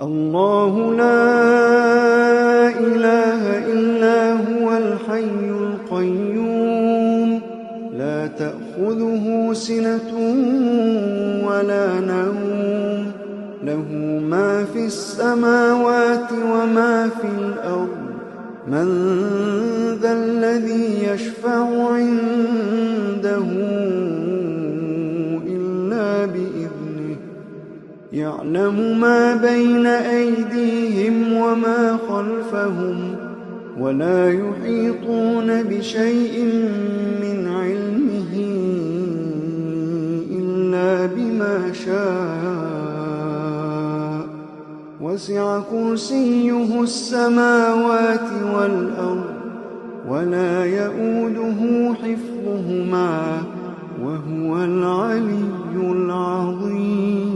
الله لا إله إلا هو الحي القيوم لا تأخذه سنة ولا نوم له ما في السماوات وما في الأرض من ذا الذي يشفع عنده إلا بإذنه يعلم ما بين أيديهم وما خلفهم ولا يحيطون بشيء من علمه إلا بما شاء وسع كرسيه السماوات والأرض ولا يؤوده حفظهما وهو العلي العظيم.